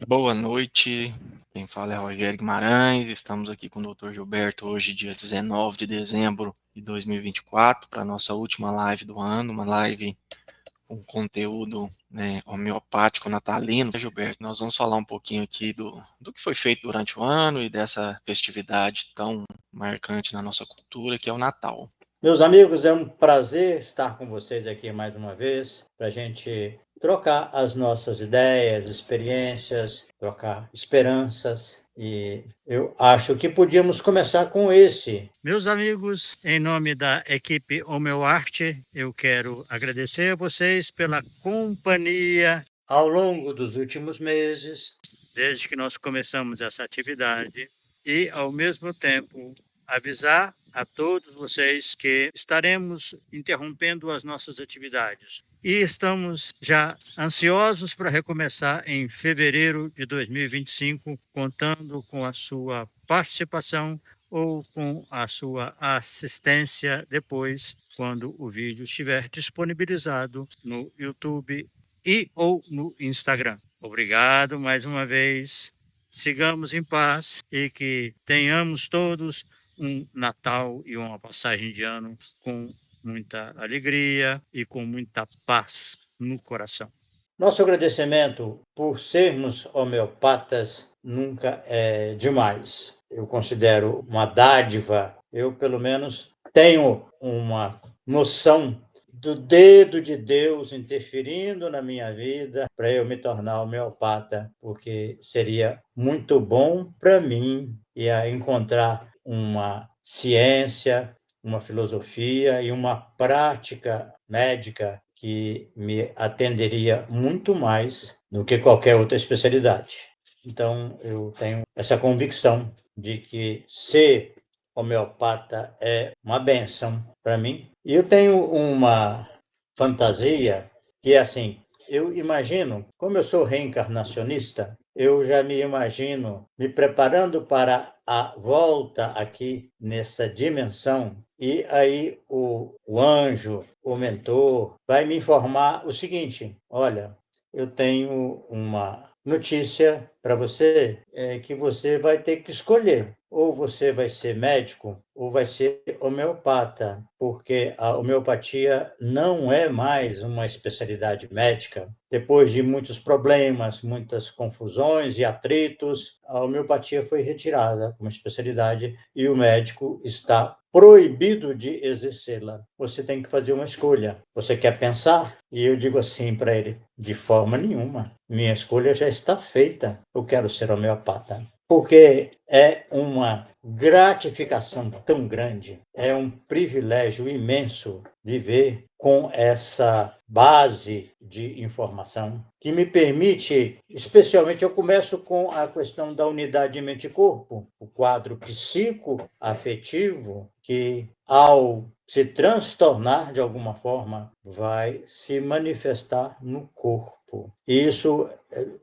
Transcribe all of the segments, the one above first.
Boa noite, quem fala é Rogério Guimarães. Estamos aqui com o Dr. Gilberto hoje, dia 19 de dezembro de 2024, para a nossa última live do ano, uma live com conteúdo, homeopático natalino. Gilberto, nós vamos falar um pouquinho aqui do que foi feito durante o ano e dessa festividade tão marcante na nossa cultura, que é o Natal. Meus amigos, é um prazer estar com vocês aqui mais uma vez para a gente trocar as nossas ideias, experiências, trocar esperanças. E eu acho que podíamos começar com esse. Meus amigos, em nome da equipe Homeoarte, eu quero agradecer a vocês pela companhia Ao longo dos últimos meses, desde que nós começamos essa atividade e, ao mesmo tempo, avisar a todos vocês que estaremos interrompendo as nossas atividades e estamos já ansiosos para recomeçar em fevereiro de 2025, contando com a sua participação ou com a sua assistência depois, quando o vídeo estiver disponibilizado no YouTube e ou no Instagram. Obrigado mais uma vez. Sigamos em paz e que tenhamos todos um Natal e uma passagem de ano com muita alegria e com muita paz no coração. nosso agradecimento por sermos homeopatas nunca é demais. Eu considero uma dádiva. Eu, pelo menos, tenho uma noção do dedo de Deus interferindo na minha vida para eu me tornar homeopata, porque seria muito bom para mim encontrar uma ciência, uma filosofia e uma prática médica que me atenderia muito mais do que qualquer outra especialidade. Então, eu tenho essa convicção de que ser homeopata é uma benção para mim. E eu tenho uma fantasia que é assim, eu imagino, como eu sou reencarnacionista, eu já me imagino me preparando para a volta aqui nessa dimensão. E aí o anjo, o mentor, vai me informar o seguinte: olha, eu tenho uma notícia para você, que você vai ter que escolher. Ou você vai ser médico ou vai ser homeopata, porque a homeopatia não é mais uma especialidade médica. Depois de muitos problemas, muitas confusões e atritos, a homeopatia foi retirada como especialidade e o médico está proibido de exercê-la. Você tem que fazer uma escolha. Você quer pensar? E eu digo assim para ele: de forma nenhuma. Minha escolha já está feita. Eu quero ser homeopata. Porque é uma gratificação tão grande, é um privilégio imenso viver com essa base de informação que me permite, especialmente, eu começo com a questão da unidade mente-corpo, o quadro psicoafetivo, que ao se transtornar de alguma forma, vai se manifestar no corpo. E isso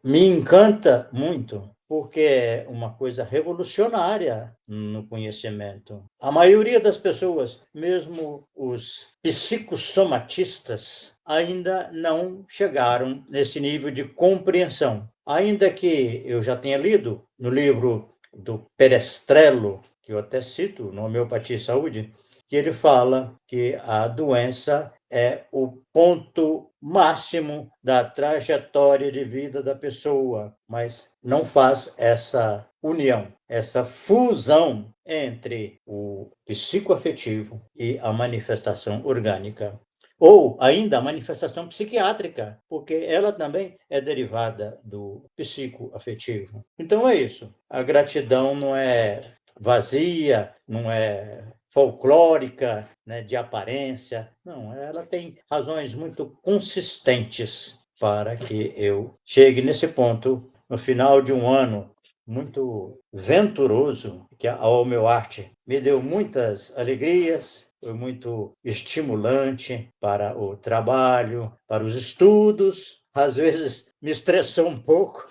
me encanta muito, porque é uma coisa revolucionária no conhecimento. A maioria das pessoas, mesmo os psicossomatistas, ainda não chegaram nesse nível de compreensão. Ainda que eu já tenha lido no livro do Perestrello, que eu até cito no Homeopatia e Saúde, que ele fala que a doença é o ponto máximo da trajetória de vida da pessoa, mas não faz essa união, essa fusão entre o psicoafetivo e a manifestação orgânica. Ou ainda a manifestação psiquiátrica, porque ela também é derivada do psicoafetivo. Então é isso. A gratidão não é vazia, não é folclórica, né, de aparência. Não, ela tem razões muito consistentes para que eu chegue nesse ponto no final de um ano muito venturoso, que a Homeoarte me deu muitas alegrias, foi muito estimulante para o trabalho, para os estudos. Às vezes me estressou um pouco,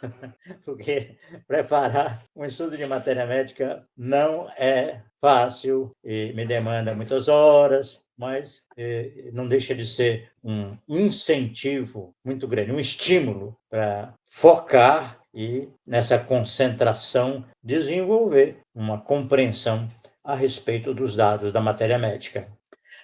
porque preparar um estudo de matéria médica não é fácil e me demanda muitas horas, mas não deixa de ser um incentivo muito grande, um estímulo para focar e, nessa concentração, desenvolver uma compreensão a respeito dos dados da matéria médica.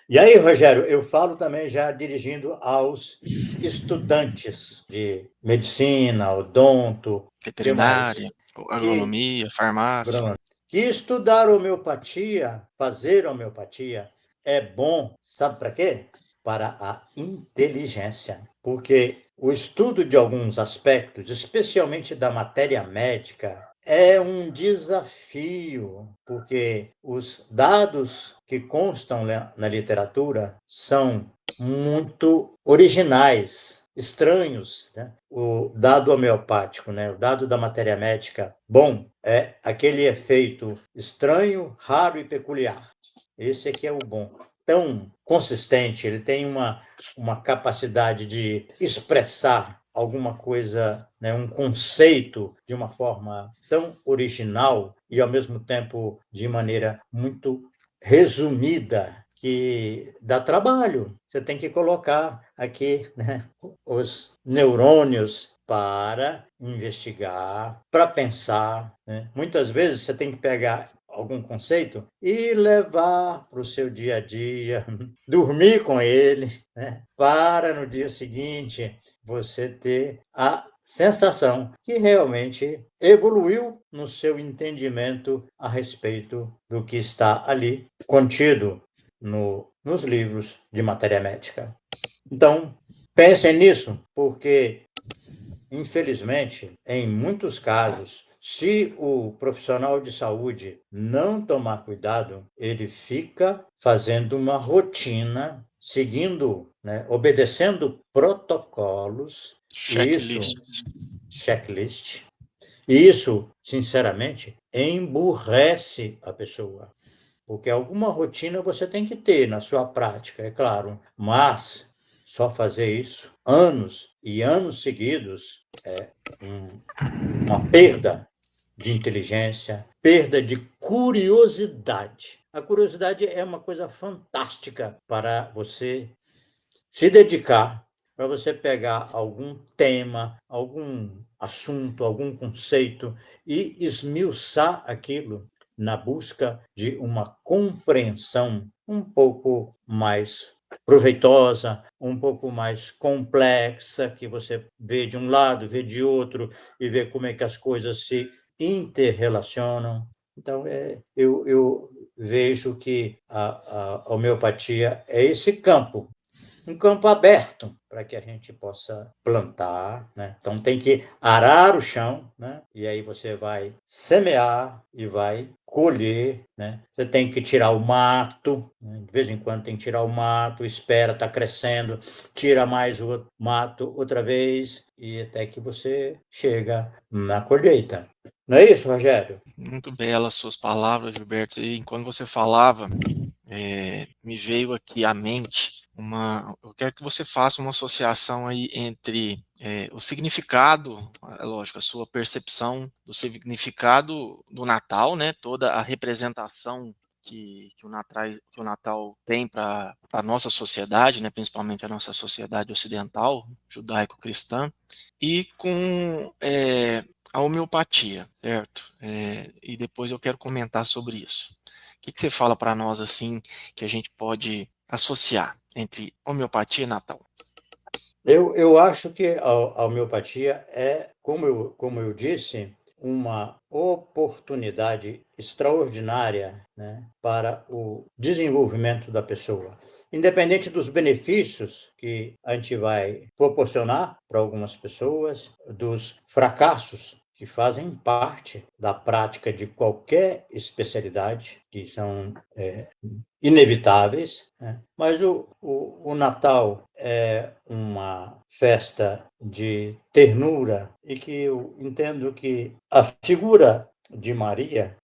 E aí, Rogério, eu falo também já dirigindo aos estudantes de medicina, odonto, que mais? Veterinária, Que, agronomia, farmácia. Bruno, que estudar homeopatia, fazer homeopatia, é bom, sabe para quê? Para a inteligência. Porque o estudo de alguns aspectos, especialmente da matéria médica, é um desafio, porque os dados que constam na literatura são muito originais, estranhos, né? O dado homeopático, né? O dado da matéria médica bom é aquele efeito estranho, raro e peculiar. Esse aqui é o bom. Tão consistente, ele tem uma capacidade de expressar alguma coisa, né, um conceito de uma forma tão original e, ao mesmo tempo, de maneira muito resumida, que dá trabalho. Você tem que colocar aqui, né, os neurônios para investigar, para pensar, né? Muitas vezes você tem que pegar algum conceito e levar para o seu dia a dia, dormir com ele, né? Para no dia seguinte você ter a sensação que realmente evoluiu no seu entendimento a respeito do que está ali contido nos livros de matéria médica. Então, pensem nisso, porque, infelizmente, em muitos casos, se o profissional de saúde não tomar cuidado, ele fica fazendo uma rotina, seguindo, né, obedecendo protocolos, e isso, Checklists. checklist, e isso, sinceramente, emburrece a pessoa. Porque alguma rotina você tem que ter na sua prática, é claro, mas só fazer isso anos e anos seguidos é uma perda de inteligência, perda de curiosidade. A curiosidade é uma coisa fantástica para você se dedicar, para você pegar algum tema, algum assunto, algum conceito e esmiuçar aquilo na busca de uma compreensão um pouco mais proveitosa, um pouco mais complexa, que você vê de um lado, vê de outro e vê como é que as coisas se interrelacionam. Então, eu vejo que a homeopatia é esse campo, um campo aberto para que a gente possa plantar, né? Então tem que arar o chão, né? E aí você vai semear e vai colher, né? Você tem que tirar o mato, né? De vez em quando tem que tirar o mato, espera, está crescendo, tira mais o mato outra vez e até que você chega na colheita. Não é isso, Rogério? Muito belas suas palavras, Gilberto. E enquanto você falava, me veio aqui à mente eu quero que você faça uma associação aí entre o significado, é lógico, a sua percepção do significado do Natal, né? Toda a representação que o Natal tem para a nossa sociedade, né? Principalmente a nossa sociedade ocidental, judaico-cristã, e com a homeopatia, certo? E depois eu quero comentar sobre isso. O que você fala para nós assim que a gente pode associar entre homeopatia e Natal? Eu acho que a homeopatia é, como eu disse, uma oportunidade extraordinária, né, para o desenvolvimento da pessoa. Independente dos benefícios que a gente vai proporcionar para algumas pessoas, dos fracassos que fazem parte da prática de qualquer especialidade, que são inevitáveis, né? Mas o Natal é uma festa de ternura e que eu entendo que a figura de Maria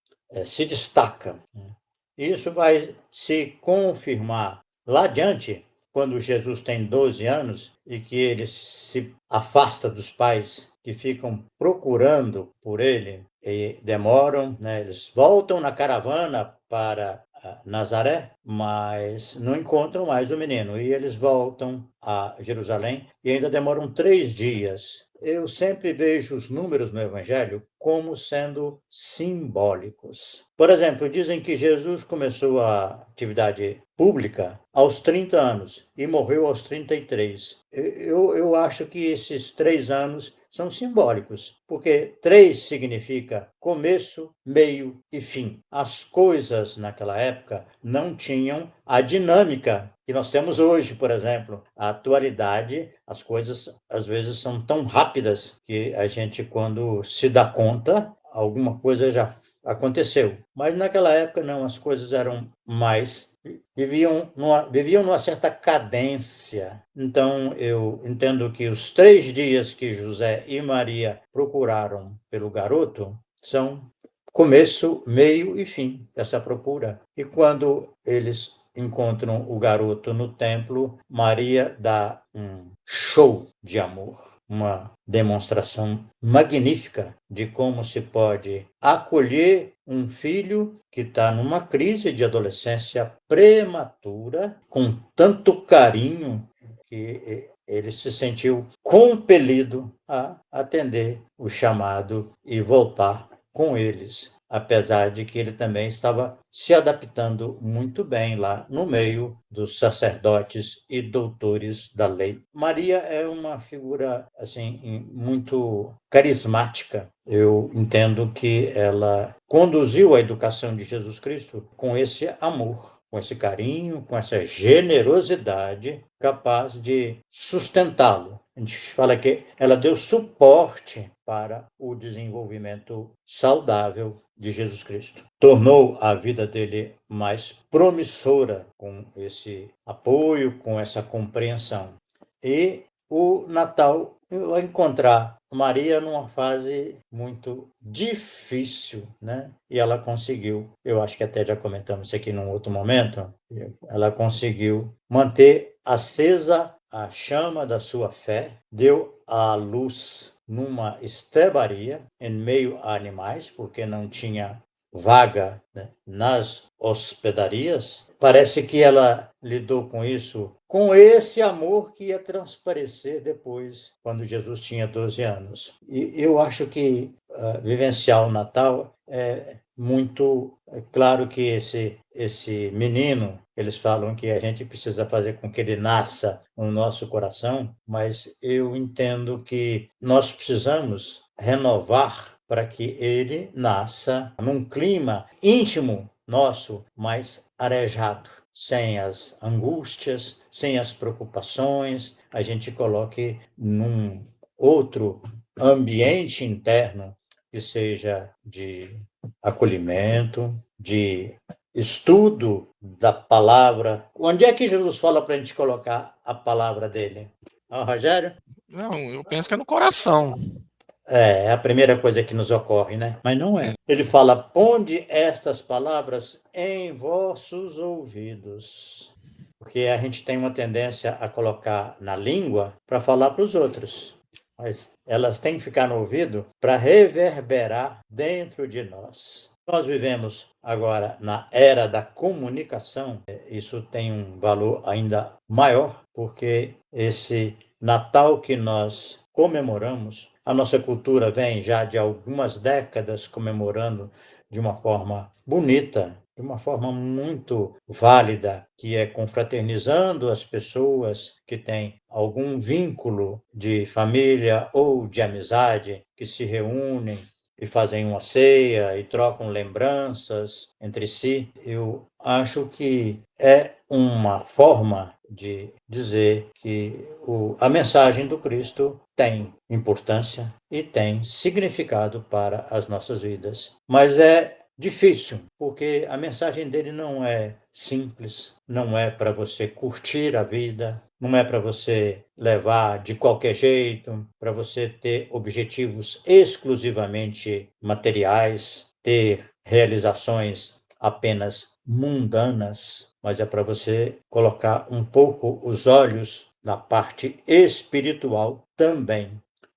se destaca, né? Isso vai se confirmar lá adiante, quando Jesus tem 12 anos e que ele se afasta dos pais que ficam procurando por ele e demoram, né? Eles voltam na caravana para Nazaré, mas não encontram mais o menino. E eles voltam a Jerusalém e ainda demoram 3 dias eu sempre vejo os números no Evangelho como sendo simbólicos. Por exemplo, dizem que Jesus começou a atividade pública aos 30 anos e morreu aos 33. Eu acho que esses 3 anos são simbólicos, porque 3 significa começo, meio e fim. As coisas naquela época não tinham a dinâmica que nós temos hoje, por exemplo. A atualidade, as coisas às vezes são tão rápidas que a gente, quando se dá conta, alguma coisa já aconteceu. Mas naquela época não, as coisas eram mais viviam numa certa cadência. Então eu entendo que os 3 dias que José e Maria procuraram pelo garoto são começo, meio e fim dessa procura. E quando eles encontram o garoto no templo, Maria dá um show de amor, uma demonstração magnífica de como se pode acolher um filho que está numa crise de adolescência prematura, com tanto carinho que ele se sentiu compelido a atender o chamado e voltar com eles, apesar de que ele também estava se adaptando muito bem lá no meio dos sacerdotes e doutores da lei. Maria é uma figura assim muito carismática. Eu entendo que ela conduziu a educação de Jesus Cristo com esse amor, com esse carinho, com essa generosidade capaz de sustentá-lo. A gente fala que ela deu suporte para o desenvolvimento saudável de Jesus Cristo. Tornou a vida dele mais promissora com esse apoio, com essa compreensão. E o Natal vai encontrar Maria numa fase muito difícil, né? E ela conseguiu, eu acho que até já comentamos isso aqui num outro momento, ela conseguiu manter acesa a chama da sua fé, deu à luz numa estrebaria, em meio a animais, porque não tinha vaga, né, nas hospedarias. Parece que ela lidou com isso, com esse amor que ia transparecer depois, quando Jesus tinha 12 anos. E eu acho que vivenciar o Natal é muito claro que esse menino, eles falam que a gente precisa fazer com que ele nasça no nosso coração, mas eu entendo que nós precisamos renovar para que ele nasça num clima íntimo nosso, mais arejado, sem as angústias, sem as preocupações, a gente coloque num outro ambiente interno que seja de acolhimento, de estudo da palavra. Onde é que Jesus fala para a gente colocar a palavra dele? Rogério? Não, eu penso que é no coração. É a primeira coisa que nos ocorre, né? Mas não é. Ele fala: ponde estas palavras em vossos ouvidos. Porque a gente tem uma tendência a colocar na língua para falar para os outros. Mas elas têm que ficar no ouvido para reverberar dentro de nós. Nós vivemos agora na era da comunicação. Isso tem um valor ainda maior, porque esse Natal que nós comemoramos, a nossa cultura vem já de algumas décadas comemorando de uma forma bonita, de uma forma muito válida, que é confraternizando as pessoas que têm algum vínculo de família ou de amizade, que se reúnem e fazem uma ceia e trocam lembranças entre si. Eu acho que é uma forma de dizer que a mensagem do Cristo tem importância e tem significado para as nossas vidas. Mas é difícil, porque a mensagem dele não é simples, não é para você curtir a vida, não é para você levar de qualquer jeito, para você ter objetivos exclusivamente materiais, ter realizações apenas mundanas, mas é para você colocar um pouco os olhos na parte espiritual também.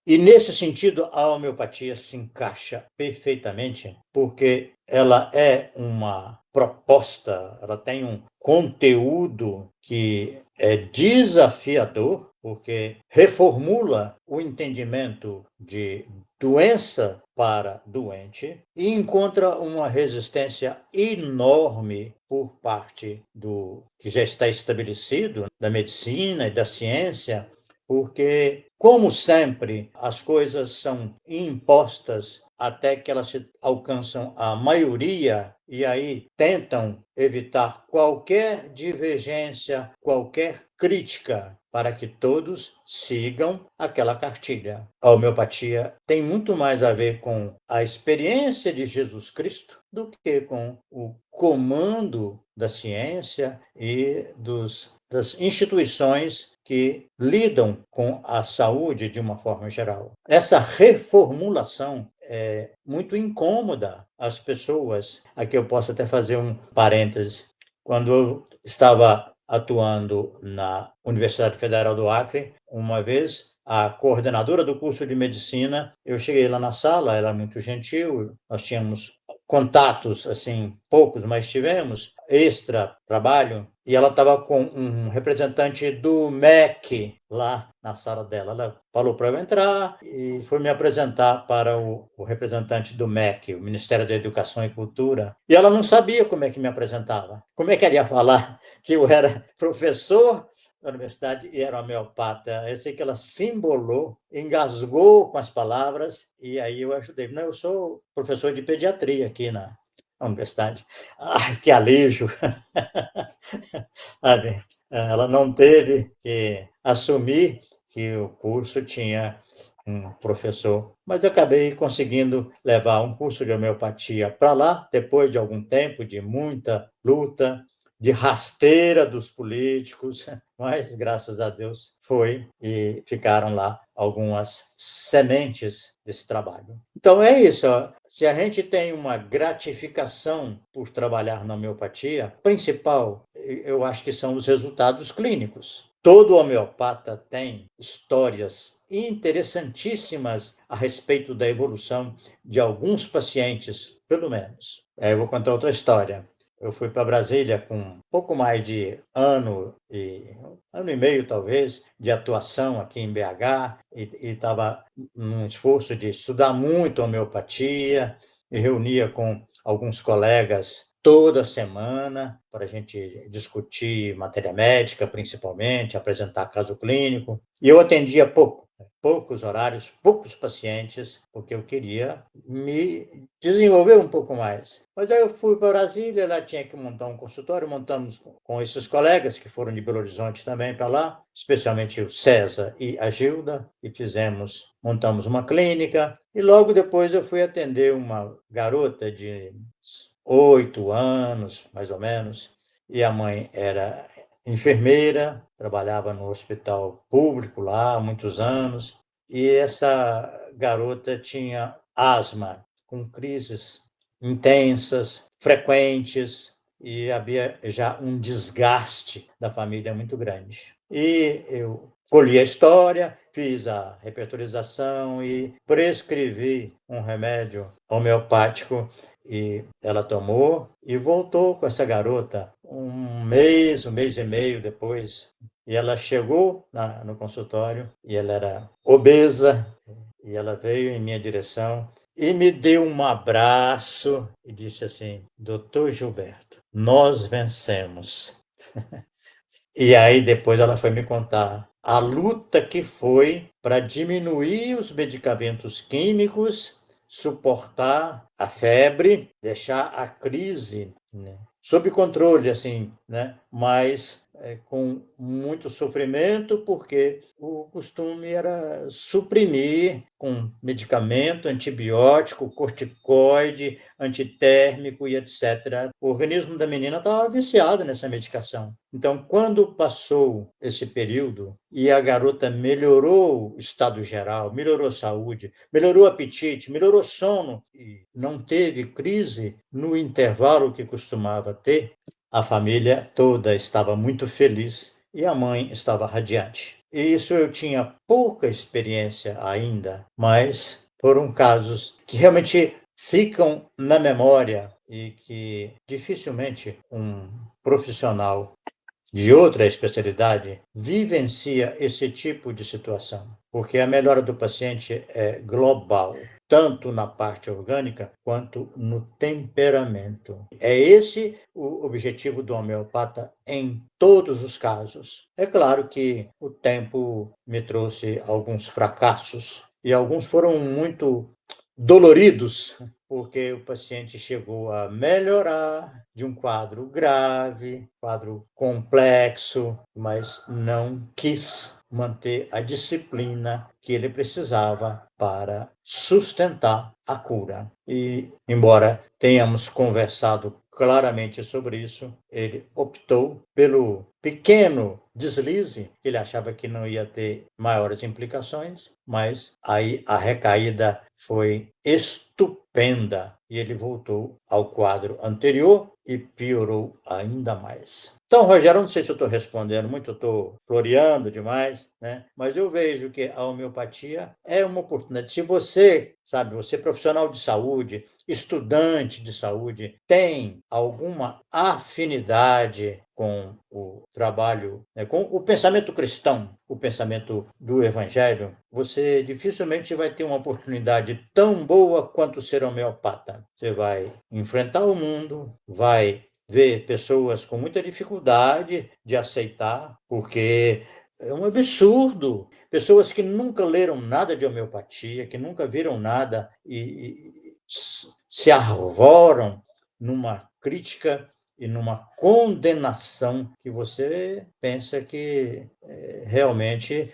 E nesse sentido, a homeopatia se encaixa perfeitamente, porque ela é uma proposta, ela tem um conteúdo que é desafiador, porque reformula o entendimento de doença para doente e encontra uma resistência enorme por parte do que já está estabelecido da medicina e da ciência, porque, como sempre, as coisas são impostas até que elas alcançam a maioria e aí tentam evitar qualquer divergência, qualquer crítica, para que todos sigam aquela cartilha. A homeopatia tem muito mais a ver com a experiência de Jesus Cristo do que com o comando da ciência e das instituições que lidam com a saúde de uma forma geral. Essa reformulação é muito incômoda às pessoas. Aqui eu posso até fazer um parêntese. Quando eu estava atuando na Universidade Federal do Acre, uma vez a coordenadora do curso de medicina, eu cheguei lá na sala, ela era muito gentil, nós tínhamos contatos, assim, poucos, mas tivemos extra trabalho, e ela estava com um representante do MEC lá na sala dela. Ela falou para eu entrar e foi me apresentar para o representante do MEC, o Ministério da Educação e Cultura, e ela não sabia como é que me apresentava. Como é que ela ia falar que eu era professor da universidade e era homeopata? Eu sei que ela se embolou, engasgou com as palavras, e aí eu ajudei. Não, eu sou professor de pediatria aqui na universidade. Ai, que alívio! Ela não teve que assumir que o curso tinha um professor, mas eu acabei conseguindo levar um curso de homeopatia para lá, depois de algum tempo de muita luta, de rasteira dos políticos, mas graças a Deus foi e ficaram lá algumas sementes desse trabalho. Então é isso, ó. Se a gente tem uma gratificação por trabalhar na homeopatia, principal, eu acho que são os resultados clínicos. Todo homeopata tem histórias interessantíssimas a respeito da evolução de alguns pacientes, pelo menos. Eu vou contar outra história. Eu fui para Brasília com um pouco mais de ano e meio, talvez, de atuação aqui em BH, e estava num esforço de estudar muito homeopatia, me reunia com alguns colegas toda semana para a gente discutir matéria médica, principalmente, apresentar caso clínico. E eu atendia poucos horários, poucos pacientes, porque eu queria me desenvolver um pouco mais. Mas aí eu fui para Brasília, lá tinha que montar um consultório, montamos com esses colegas que foram de Belo Horizonte também para lá, especialmente o César e a Gilda, e montamos uma clínica, e logo depois eu fui atender uma garota de 8 anos, mais ou menos, e a mãe era enfermeira, trabalhava no hospital público lá há muitos anos, e essa garota tinha asma, com crises intensas, frequentes, e havia já um desgaste da família muito grande. E eu colhi a história, fiz a repertorização e prescrevi um remédio homeopático, e ela tomou e voltou com essa garota um mês e meio depois. E ela chegou no consultório e ela era obesa, e ela veio em minha direção e me deu um abraço e disse assim: Doutor Gilberto, nós vencemos. E aí depois ela foi me contar a luta que foi para diminuir os medicamentos químicos, suportar a febre, deixar a crise, né, sob controle, assim, né? Mas com muito sofrimento, porque o costume era suprimir com medicamento, antibiótico, corticoide, antitérmico e etc. O organismo da menina estava viciado nessa medicação. Então, quando passou esse período e a garota melhorou o estado geral, melhorou a saúde, melhorou o apetite, melhorou o sono e não teve crise no intervalo que costumava ter, a família toda estava muito feliz e a mãe estava radiante. E isso eu tinha pouca experiência ainda, mas foram casos que realmente ficam na memória e que dificilmente um profissional de outra especialidade vivencia esse tipo de situação, porque a melhora do paciente é global, tanto na parte orgânica quanto no temperamento. É esse o objetivo do homeopata em todos os casos. É claro que o tempo me trouxe alguns fracassos e alguns foram muito doloridos, porque o paciente chegou a melhorar de um quadro grave, quadro complexo, mas não quis manter a disciplina que ele precisava para sustentar a cura. E, embora tenhamos conversado claramente sobre isso, ele optou pelo pequeno deslize, que ele achava que não ia ter maiores implicações, mas aí a recaída foi estupenda e ele voltou ao quadro anterior e piorou ainda mais. Então, Rogério, não sei se eu estou respondendo muito, eu estou floreando demais, né? Mas eu vejo que a homeopatia é uma oportunidade. Se você, sabe, você é profissional de saúde, estudante de saúde, tem alguma afinidade com o trabalho, né, com o pensamento cristão, o pensamento do Evangelho, você dificilmente vai ter uma oportunidade tão boa quanto ser homeopata. Você vai enfrentar o mundo, vai ver pessoas com muita dificuldade de aceitar, porque é um absurdo. Pessoas que nunca leram nada de homeopatia, que nunca viram nada e se arvoram numa crítica e numa condenação que você pensa que realmente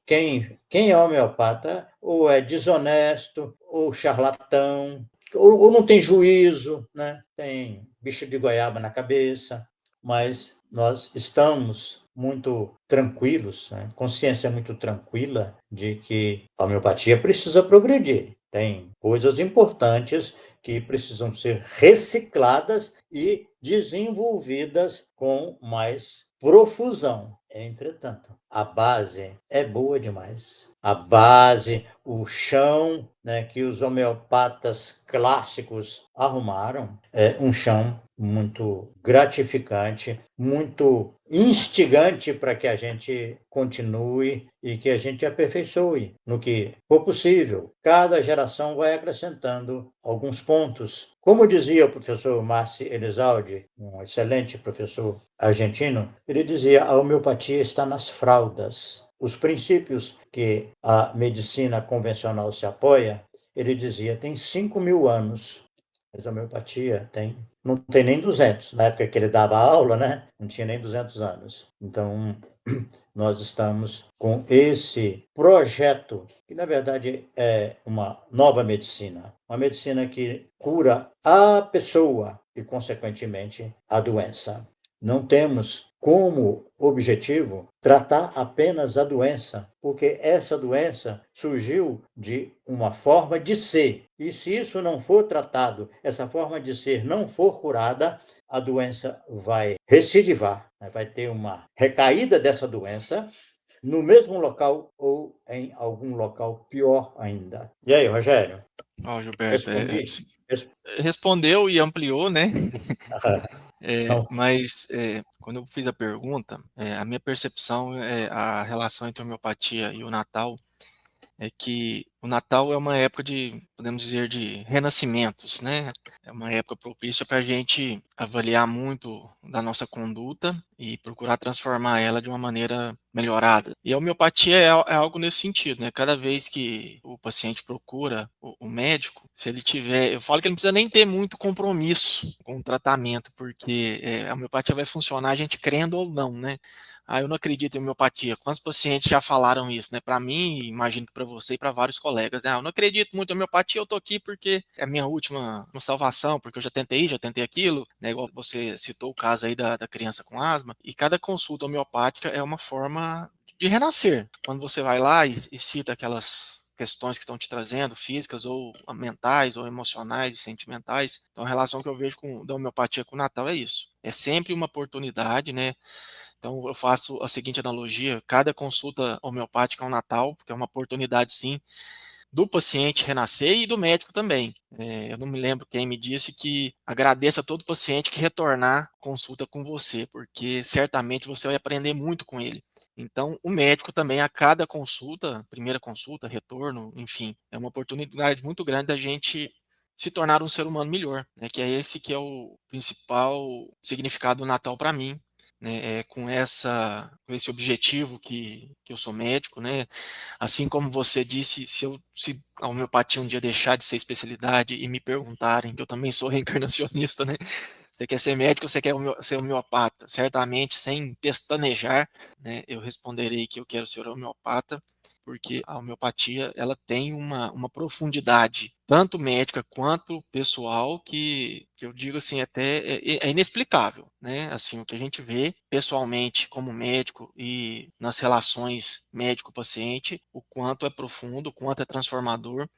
quem é homeopata ou é desonesto, ou charlatão, ou não tem juízo, né? Tem bicho de goiaba na cabeça, mas nós estamos muito tranquilos, né? Consciência muito tranquila de que a homeopatia precisa progredir. Tem coisas importantes que precisam ser recicladas e desenvolvidas com mais profusão. Entretanto, a base é boa demais. A base, o chão, né, que os homeopatas clássicos arrumaram, é um chão muito gratificante, muito instigante para que a gente continue e que a gente aperfeiçoe no que for possível. Cada geração vai acrescentando alguns pontos. Como dizia o professor Marci Elizalde, um excelente professor argentino, ele dizia: a homeopatia está nas fraldas. Os princípios que a medicina convencional se apoia, ele dizia, tem 5.000 anos. Mas a homeopatia não tem nem 200. Na época que ele dava aula, né? Não tinha nem 200 anos. Então, nós estamos com esse projeto, que na verdade é uma nova medicina. Uma medicina que cura a pessoa e, consequentemente, a doença. Não temos como objetivo tratar apenas a doença, porque essa doença surgiu de uma forma de ser. E se isso não for tratado, essa forma de ser não for curada, a doença vai recidivar, né? Vai ter uma recaída dessa doença no mesmo local ou em algum local pior ainda. E aí, Rogério? Ó, Gilberto, Respondi? respondeu e ampliou, né? Não. Mas quando eu fiz a pergunta, a minha percepção é a relação entre a homeopatia e o Natal é que o Natal é uma época de, podemos dizer, de renascimentos, né? É uma época propícia para a gente avaliar muito da nossa conduta e procurar transformar ela de uma maneira melhorada. E a homeopatia é algo nesse sentido, né? Cada vez que o paciente procura o médico, se ele tiver, eu falo que ele não precisa nem ter muito compromisso com o tratamento, porque a homeopatia vai funcionar a gente crendo ou não, né? Ah, eu não acredito em homeopatia. Quantos pacientes já falaram isso, né? Para mim, imagino que para você e para vários colegas. Ah, eu não acredito muito em homeopatia, eu tô aqui porque é a minha última salvação, porque eu já tentei aquilo, né? Igual você citou o caso aí da criança com asma. E cada consulta homeopática é uma forma de renascer. Quando você vai lá e cita aquelas questões que estão te trazendo, físicas ou mentais ou emocionais, sentimentais. Então, a relação que eu vejo da homeopatia com o Natal é isso. É sempre uma oportunidade, né? Então, eu faço a seguinte analogia: cada consulta homeopática é um Natal, porque é uma oportunidade, sim, do paciente renascer e do médico também. Eu não me lembro quem me disse que agradeça a todo paciente que retornar consulta com você, porque certamente você vai aprender muito com ele. Então, o médico também, a cada consulta, primeira consulta, retorno, enfim, é uma oportunidade muito grande da gente se tornar um ser humano melhor, né? Que é esse que é o principal significado do Natal para mim, né? Com esse objetivo que eu sou médico, né? Assim como você disse, se a homeopatia um dia deixar de ser especialidade e me perguntarem, que eu também sou reencarnacionista, né? Você quer ser médico ou você quer ser homeopata? Certamente, sem pestanejar, né, eu responderei que eu quero ser homeopata, porque a homeopatia ela tem uma profundidade, tanto médica quanto pessoal, que eu digo assim, até é inexplicável, né? Assim, o que a gente vê pessoalmente como médico e nas relações médico-paciente, o quanto é profundo, o quanto é transformador,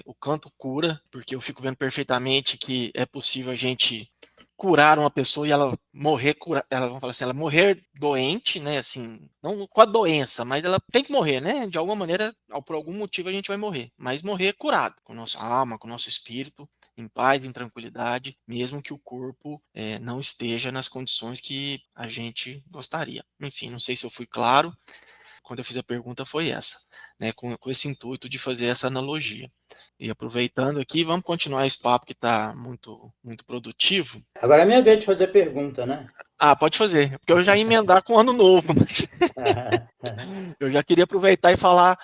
o quanto cura, porque eu fico vendo perfeitamente que é possível a gente curar uma pessoa e ela morrer, ela, vamos falar assim, ela morrer doente, né, assim, não com a doença, mas ela tem que morrer, né, de alguma maneira, por algum motivo a gente vai morrer, mas morrer curado, com nossa alma, com nosso espírito, em paz, em tranquilidade, mesmo que o corpo não esteja nas condições que a gente gostaria. Enfim, não sei se eu fui claro, quando eu fiz a pergunta foi essa, né, com esse intuito de fazer essa analogia. E aproveitando aqui, vamos continuar esse papo que está muito, muito produtivo. Agora é minha vez de fazer pergunta, né? Ah, pode fazer, porque eu já ia emendar com o ano novo, mas eu já queria aproveitar e falar,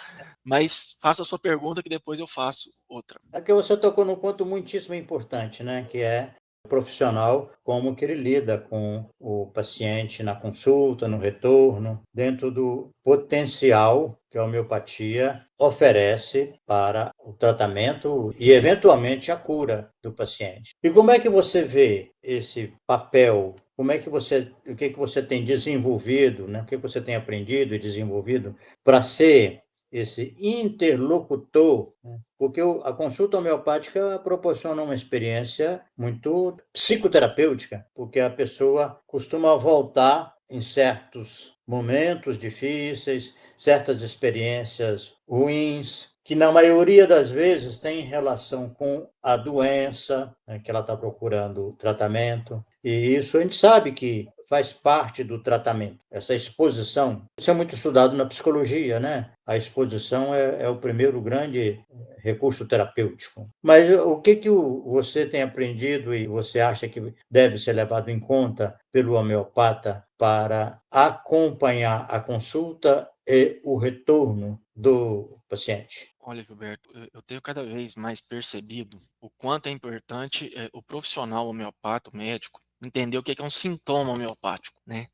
mas faça a sua pergunta que depois eu faço outra. É porque você tocou num ponto muitíssimo importante, né? Que é o profissional, como que ele lida com o paciente na consulta, no retorno, dentro do potencial que a homeopatia oferece para o tratamento e, eventualmente, a cura do paciente. E como é que você vê esse papel? Como é que o que que você tem desenvolvido, né? O que você tem aprendido e desenvolvido para ser esse interlocutor, né? Porque a consulta homeopática proporciona uma experiência muito psicoterapêutica, porque a pessoa costuma voltar em certos momentos difíceis, certas experiências ruins, que na maioria das vezes tem relação com a doença, né, que ela está procurando tratamento. E isso a gente sabe que faz parte do tratamento, essa exposição. Isso é muito estudado na psicologia, né? A exposição é o primeiro grande recurso terapêutico. Mas o que que você tem aprendido e você acha que deve ser levado em conta pelo homeopata para acompanhar a consulta e o retorno do paciente? Olha, Gilberto, eu tenho cada vez mais percebido o quanto é importante o profissional homeopata, o médico, entender o que é um sintoma homeopático, né?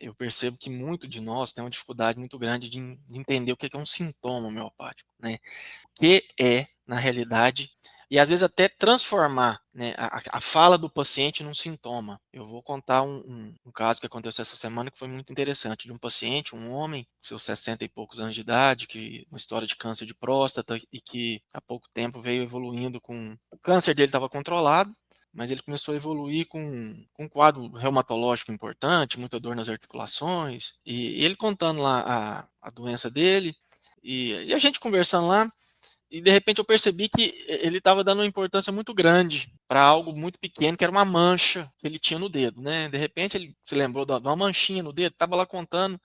Eu percebo que muito de nós tem uma dificuldade muito grande de entender o que é um sintoma homeopático, né? O que é, na realidade, e às vezes até transformar, né, a fala do paciente num sintoma. Eu vou contar um caso que aconteceu essa semana que foi muito interessante, de um paciente, um homem, com seus 60 e poucos anos de idade, que uma história de câncer de próstata e que há pouco tempo veio evoluindo com... O câncer dele estava controlado, mas ele começou a evoluir com um quadro reumatológico importante, muita dor nas articulações, e ele contando lá a doença dele, e a gente conversando lá, e de repente eu percebi que ele estava dando uma importância muito grande para algo muito pequeno, que era uma mancha que ele tinha no dedo, né? De repente ele se lembrou de uma manchinha no dedo, estava lá contando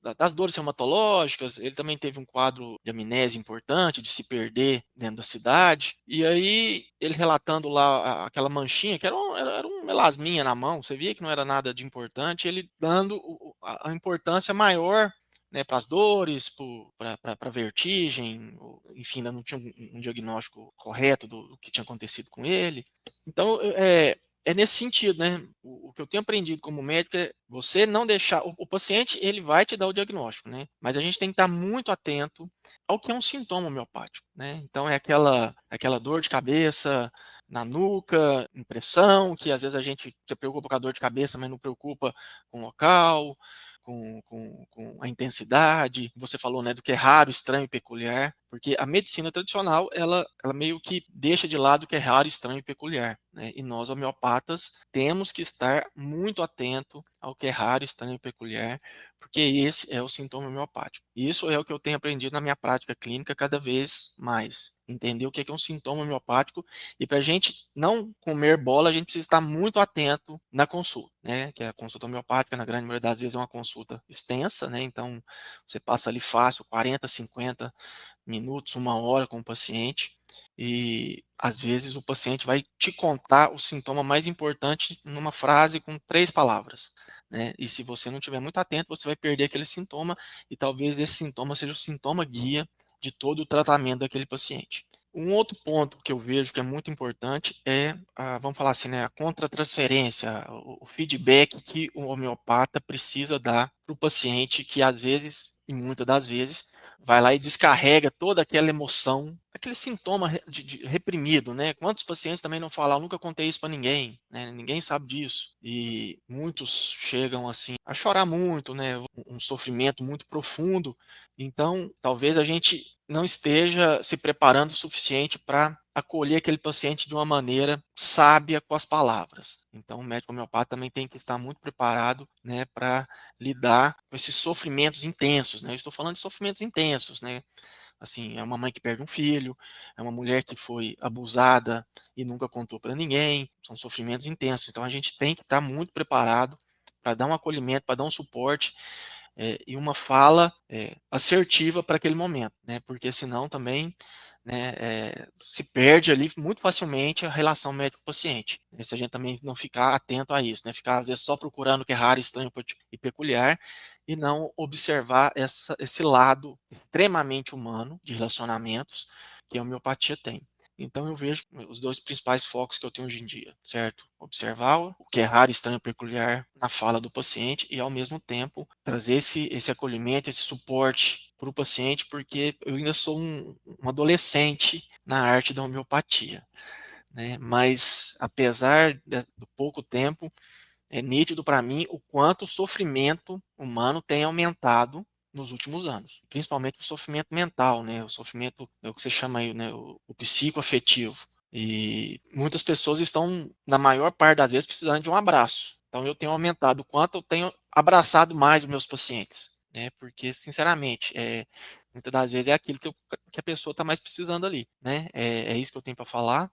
das dores reumatológicas, ele também teve um quadro de amnésia importante, de se perder dentro da cidade, e aí ele relatando lá aquela manchinha, que era um melasminha na mão, você via que não era nada de importante, ele dando a importância maior, né, para as dores, para vertigem, enfim, ainda não tinha um diagnóstico correto do que tinha acontecido com ele. Então, é nesse sentido, né? O que eu tenho aprendido como médico é você não deixar. O paciente, ele vai te dar o diagnóstico, né? Mas a gente tem que estar muito atento ao que é um sintoma homeopático, né? Então, é aquela dor de cabeça na nuca, impressão, que às vezes a gente se preocupa com a dor de cabeça, mas não preocupa com o local. com a intensidade. Você falou, né, do que é raro, estranho e peculiar, porque a medicina tradicional, ela meio que deixa de lado o que é raro, estranho e peculiar, né? E nós, homeopatas, temos que estar muito atento ao que é raro, estranho e peculiar, porque esse é o sintoma homeopático. Isso é o que eu tenho aprendido na minha prática clínica cada vez mais. Entender o que é um sintoma homeopático, e para a gente não comer bola, a gente precisa estar muito atento na consulta, né? Que a consulta homeopática, na grande maioria das vezes, é uma consulta extensa, né? Então, você passa ali fácil 40, 50 minutos, 1 hora com o paciente, e às vezes o paciente vai te contar o sintoma mais importante numa frase com 3 palavras, né? E se você não estiver muito atento, você vai perder aquele sintoma, e talvez esse sintoma seja o sintoma guia de todo o tratamento daquele paciente. Um outro ponto que eu vejo que é muito importante é, vamos falar assim, né, a contratransferência, o feedback que o homeopata precisa dar para o paciente, que às vezes, e muitas das vezes, vai lá e descarrega toda aquela emoção, aquele sintoma reprimido, né? Quantos pacientes também não falam, nunca contei isso para ninguém, né? Ninguém sabe disso. E muitos chegam assim a chorar muito, né? Um sofrimento muito profundo. Então, talvez a gente não esteja se preparando o suficiente para acolher aquele paciente de uma maneira sábia com as palavras. Então, o médico homeopata também tem que estar muito preparado, né, para lidar com esses sofrimentos intensos, né? Eu estou falando de sofrimentos intensos, né? Assim, é uma mãe que perde um filho, é uma mulher que foi abusada e nunca contou para ninguém, são sofrimentos intensos. Então, a gente tem que estar muito preparado para dar um acolhimento, para dar um suporte, e uma fala assertiva para aquele momento, né? Porque senão também, né, se perde ali muito facilmente a relação médico-paciente, né? Se a gente também não ficar atento a isso, né? Ficar às vezes só procurando o que é raro, estranho e peculiar, e não observar esse lado extremamente humano de relacionamentos que a homeopatia tem. Então eu vejo os 2 principais focos que eu tenho hoje em dia, certo? Observar o que é raro, estranho e peculiar na fala do paciente, e ao mesmo tempo trazer esse acolhimento, esse suporte para o paciente, porque eu ainda sou um adolescente na arte da homeopatia, né? Mas apesar do pouco tempo, é nítido para mim o quanto o sofrimento humano tem aumentado nos últimos anos, principalmente o sofrimento mental, né? O sofrimento é o que você chama aí, né? O psicoafetivo. E muitas pessoas estão, na maior parte das vezes, precisando de um abraço. Então eu tenho aumentado o quanto eu tenho abraçado mais os meus pacientes, né? Porque, sinceramente, muitas das vezes é aquilo que a pessoa está mais precisando ali, né? É isso que eu tenho para falar.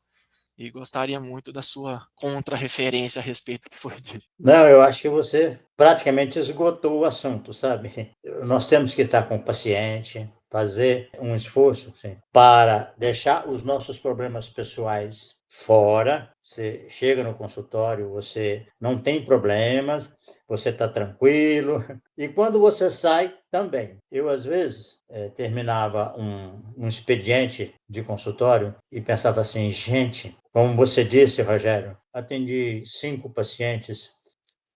E gostaria muito da sua contra-referência a respeito do que foi dito. Não, eu acho que você praticamente esgotou o assunto, sabe? Nós temos que estar com o paciente, fazer um esforço, sim, para deixar os nossos problemas pessoais fora. Você chega no consultório, você não tem problemas, você está tranquilo. E quando você sai, também. Eu, às vezes, terminava um expediente de consultório e pensava assim, gente, como você disse, Rogério, atendi 5 pacientes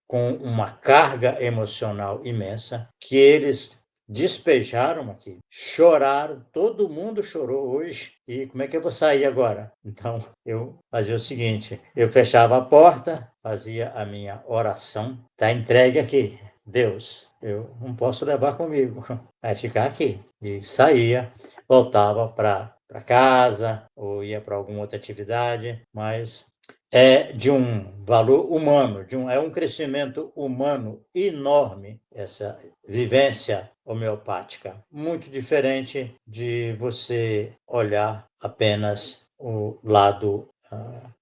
com uma carga emocional imensa, que eles despejaram aqui, choraram, todo mundo chorou hoje, e como é que eu vou sair agora? Então, eu fazia o seguinte, eu fechava a porta, fazia a minha oração, está entregue aqui, Deus, eu não posso levar comigo, vai ficar aqui. E saía, voltava para casa, ou ia para alguma outra atividade, mas é de um valor humano, é um crescimento humano enorme, essa vivência homeopática. Muito diferente de você olhar apenas o lado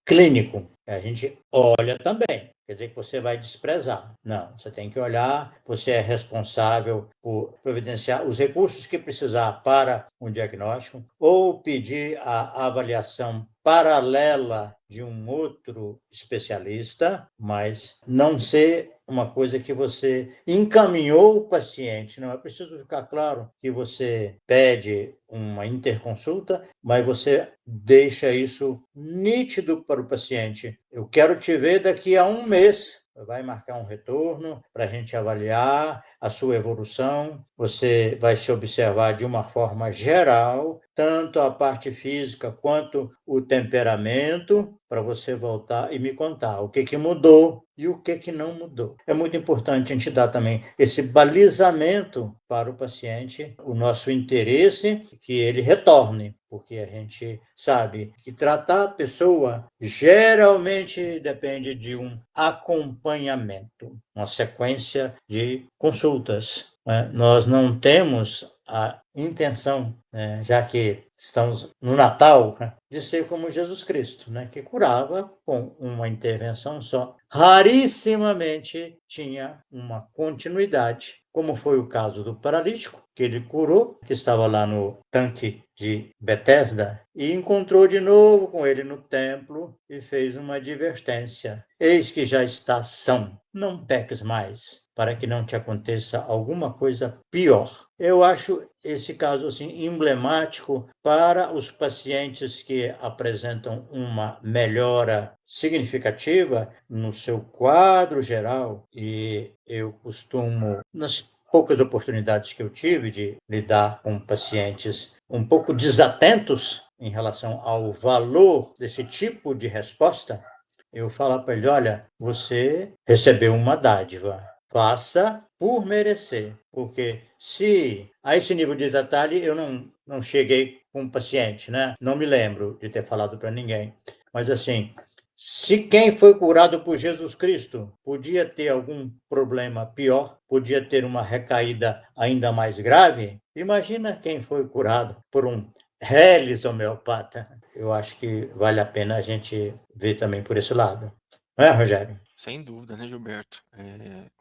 clínico. A gente olha também, quer dizer que você vai desprezar. Não, você tem que olhar, você é responsável por providenciar os recursos que precisar para um diagnóstico ou pedir a avaliação paralela de um outro especialista, mas não ser uma coisa que você encaminhou o paciente. Não, é preciso ficar claro que você pede uma interconsulta, mas você deixa isso nítido para o paciente. Eu quero te ver daqui a 1 mês. Vai marcar um retorno para a gente avaliar a sua evolução. você vai se observar de uma forma geral, tanto a parte física quanto o temperamento, para você voltar e me contar o que mudou e o que não mudou. É muito importante a gente dar também esse balizamento para o paciente, o nosso interesse que ele retorne, porque a gente sabe que tratar a pessoa geralmente depende de um acompanhamento, uma sequência de consultas. Nós não temos a intenção, já que estamos no Natal, de ser como Jesus Cristo, que curava com uma intervenção só. Rarissimamente tinha uma continuidade, como foi o caso do paralítico, que ele curou, que estava lá no tanque de Betesda, e encontrou de novo com ele no templo e fez uma advertência. Eis que já está são, não peques mais, para que não te aconteça alguma coisa pior. Eu acho esse caso assim emblemático para os pacientes que apresentam uma melhora significativa no seu quadro geral, e eu costumo, nas poucas oportunidades que eu tive de lidar com pacientes um pouco desatentos em relação ao valor desse tipo de resposta, eu falo para ele: olha, você recebeu uma dádiva, faça por merecer, porque se a esse nível de detalhe eu não cheguei com o paciente, não me lembro de ter falado para ninguém, mas assim, se quem foi curado por Jesus Cristo podia ter algum problema pior, podia ter uma recaída ainda mais grave, imagina quem foi curado por um reles homeopata. Eu acho que vale a pena a gente ver também por esse lado. Não é, Rogério? Sem dúvida, né, Gilberto?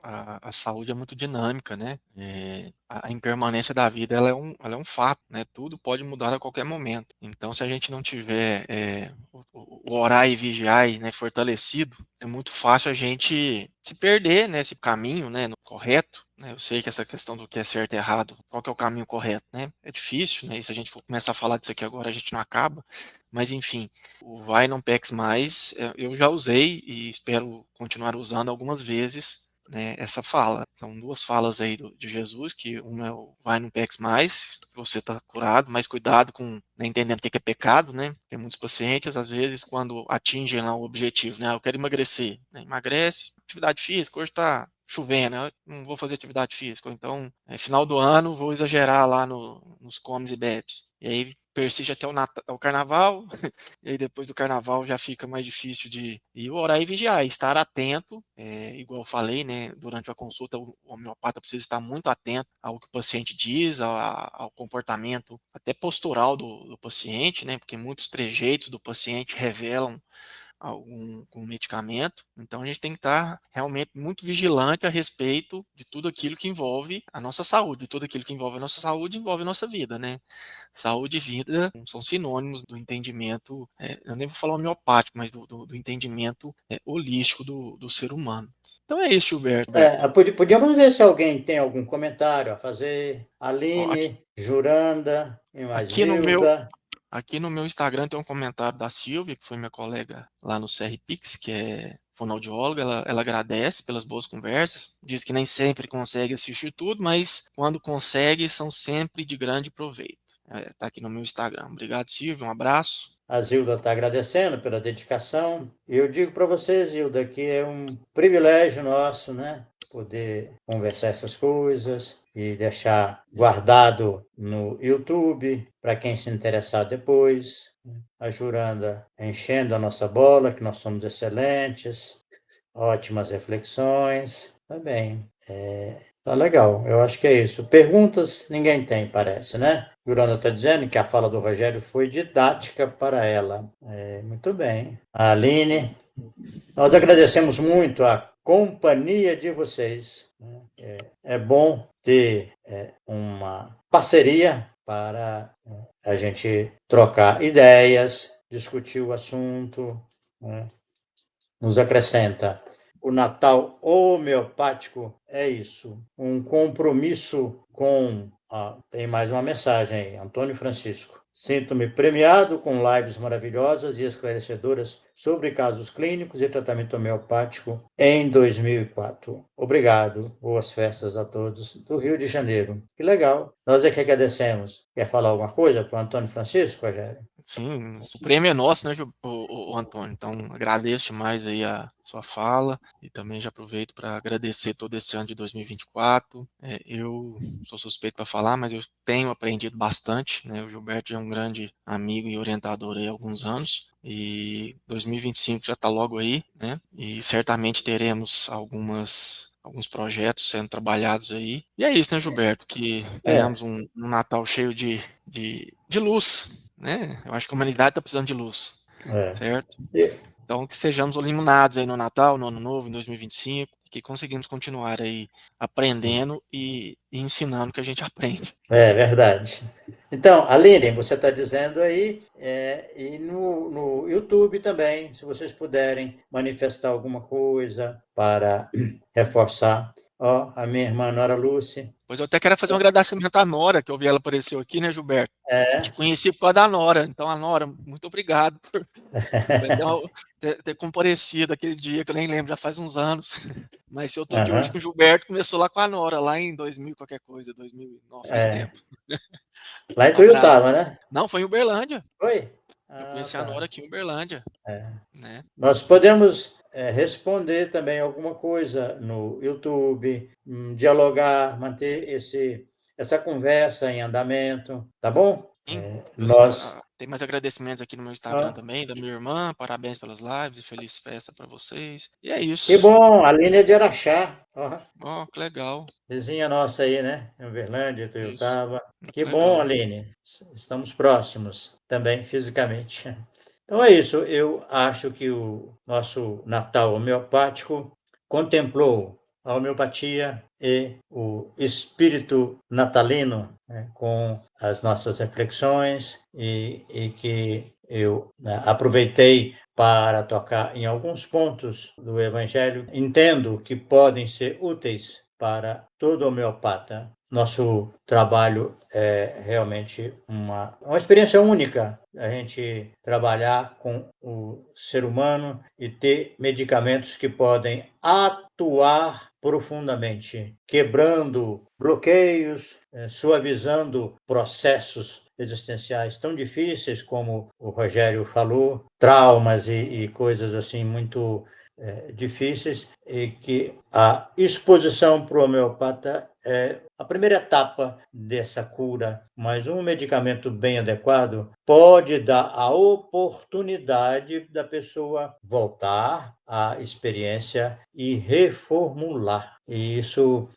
A saúde é muito dinâmica, né? A impermanência da vida ela é um fato, né? Tudo pode mudar a qualquer momento. Então, se a gente não tiver o orar e vigiar, né, fortalecido, é muito fácil a gente se perder nesse caminho, né, no correto. Né? Eu sei que essa questão do que é certo e errado, qual que é o caminho correto, né? É difícil, né? E se a gente for começar a falar disso aqui agora, a gente não acaba. Mas, enfim, o vai não peques mais, eu já usei e espero continuar usando algumas vezes, né, essa fala. São duas falas aí de Jesus, que uma é o vai não peques mais, você está curado, mas cuidado com, né, entendendo o que é pecado, né? Porque muitos pacientes, às vezes, quando atingem lá o objetivo, né, eu quero emagrecer, né, emagrece, atividade física, hoje está chovendo, eu não vou fazer atividade física, ou então, final do ano, vou exagerar lá nos comes e bebes. E aí persiste até o carnaval, e aí depois do carnaval já fica mais difícil de orar e vigiar, estar atento, igual eu falei, né, durante a consulta, o homeopata precisa estar muito atento ao que o paciente diz, ao comportamento até postural do paciente, né, porque muitos trejeitos do paciente revelam algum com medicamento. Então a gente tem que estar realmente muito vigilante a respeito de tudo aquilo que envolve a nossa saúde. Tudo aquilo que envolve a nossa saúde envolve a nossa vida, né? Saúde e vida são sinônimos do entendimento, eu nem vou falar homeopático, mas do entendimento holístico do ser humano. Então é isso, Gilberto. Podíamos ver se alguém tem algum comentário a fazer. Ó, Aline, Juranda e mais aqui no meu Zilda. Aqui no meu Instagram tem um comentário da Silvia, que foi minha colega lá no CRPix, que é fonoaudióloga. Ela agradece pelas boas conversas, diz que nem sempre consegue assistir tudo, mas quando consegue, são sempre de grande proveito. Tá aqui no meu Instagram. Obrigado, Silvia. Um abraço. A Zilda está agradecendo pela dedicação. E eu digo para você, Zilda, que é um privilégio nosso, poder conversar essas coisas e deixar guardado no YouTube para quem se interessar depois. A Juranda enchendo a nossa bola, que nós somos excelentes, ótimas reflexões. Tá bem. Tá legal, eu acho que é isso. Perguntas ninguém tem, parece, né? Juranda está dizendo que a fala do Rogério foi didática para ela. Muito bem. A Aline, nós agradecemos muito a companhia de vocês. É bom ter uma parceria para a gente trocar ideias, discutir o assunto, né? Nos acrescenta. O Natal homeopático é isso, um compromisso com. Tem mais uma mensagem aí, Antônio Francisco. Sinto-me premiado com lives maravilhosas e esclarecedoras sobre casos clínicos e tratamento homeopático em 2004. Obrigado. Boas festas a todos do Rio de Janeiro. Que legal. Nós é que agradecemos. Quer falar alguma coisa para o Antônio Francisco, Rogério? Sim, o prêmio é nosso, né, o Antônio? Então, agradeço demais aí a sua fala e também já aproveito para agradecer todo esse ano de 2024. Eu sou suspeito para falar, mas eu tenho aprendido bastante, né? O Gilberto é um grande amigo e orientador aí há alguns anos. E 2025 já está logo aí, né? E certamente teremos alguns projetos sendo trabalhados aí. E é isso, né, Gilberto? Que É, tenhamos um Natal cheio de luz, né? Eu acho que a humanidade está precisando de luz, é. certo? E- Então, que sejamos iluminados aí no Natal, no Ano Novo, em 2025, que conseguimos continuar aí aprendendo e ensinando o que a gente aprende. É verdade. Então, Aline, você está dizendo aí, e no YouTube também, se vocês puderem manifestar alguma coisa para reforçar. Ó, a minha irmã Nora Lúcia. Pois eu até quero fazer um agradecimento à Nora, que eu vi ela apareceu aqui, né, Gilberto? Te É, conheci por causa da Nora. Então, a Nora, muito obrigado por ter comparecido aquele dia, que eu nem lembro, já faz uns anos. Mas se eu tô aqui hoje aham, com o Gilberto, começou lá com a Nora, lá em 2000, qualquer coisa, 2000, não, faz é. tempo. Lá em Um abraço. Tuiutaba, né? Não, foi em Uberlândia. Oi? Eu Ah, conheci a Nora tá. aqui em Uberlândia, É. né? Nós podemos responder também alguma coisa no YouTube, dialogar, manter essa conversa em andamento, tá bom? Sim, pessoal, Nós. tem mais agradecimentos aqui no meu Instagram também, da minha irmã. Parabéns pelas lives e feliz festa para vocês. E é Que isso. bom, a Aline é de Araxá, ó, Ó, que legal. vizinha nossa aí, né? Em Uberlândia, Isso. Tuiutaba. Que Muito bom, legal. Aline. Estamos próximos também fisicamente. Então é isso. Eu acho que o nosso Natal homeopático contemplou a homeopatia e o espírito natalino, né, com as nossas reflexões e que eu, né, aproveitei para tocar em alguns pontos do Evangelho. Entendo que podem ser úteis para todo homeopata. Nosso trabalho é realmente uma experiência única, a gente trabalhar com o ser humano e ter medicamentos que podem atuar profundamente, quebrando bloqueios, suavizando processos existenciais tão difíceis como o Rogério falou, traumas e coisas assim muito difíceis, e que a exposição para o homeopata é a primeira etapa dessa cura, mas um medicamento bem adequado pode dar a oportunidade da pessoa voltar à experiência e reformular. E isso,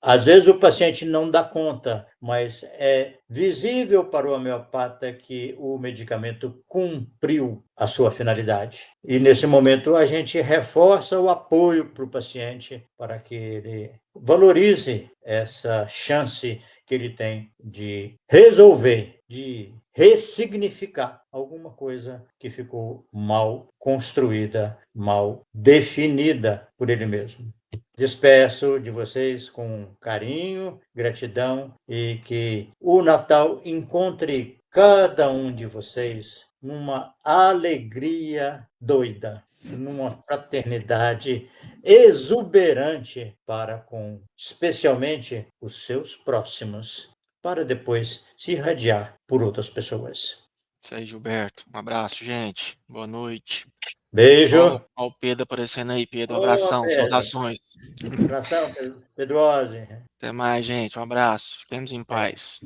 às vezes, o paciente não dá conta, mas é visível para o homeopata que o medicamento cumpriu a sua finalidade. E, nesse momento, a gente reforça o apoio para o paciente para que ele valorize essa chance que ele tem de resolver, de ressignificar alguma coisa que ficou mal construída, mal definida por ele mesmo. Despeço de vocês com carinho, gratidão e que o Natal encontre cada um de vocês numa alegria doida, numa fraternidade exuberante para com, especialmente, os seus próximos, para depois se irradiar por outras pessoas. Isso aí, Gilberto. Um abraço, gente. Boa noite. Ó, Beijo. ó o Pedro aparecendo aí, Pedro. Um Ô, abração, Pedro. saudações. Abração, Pedrose. Até mais, gente. Um abraço. Fiquemos em É. paz.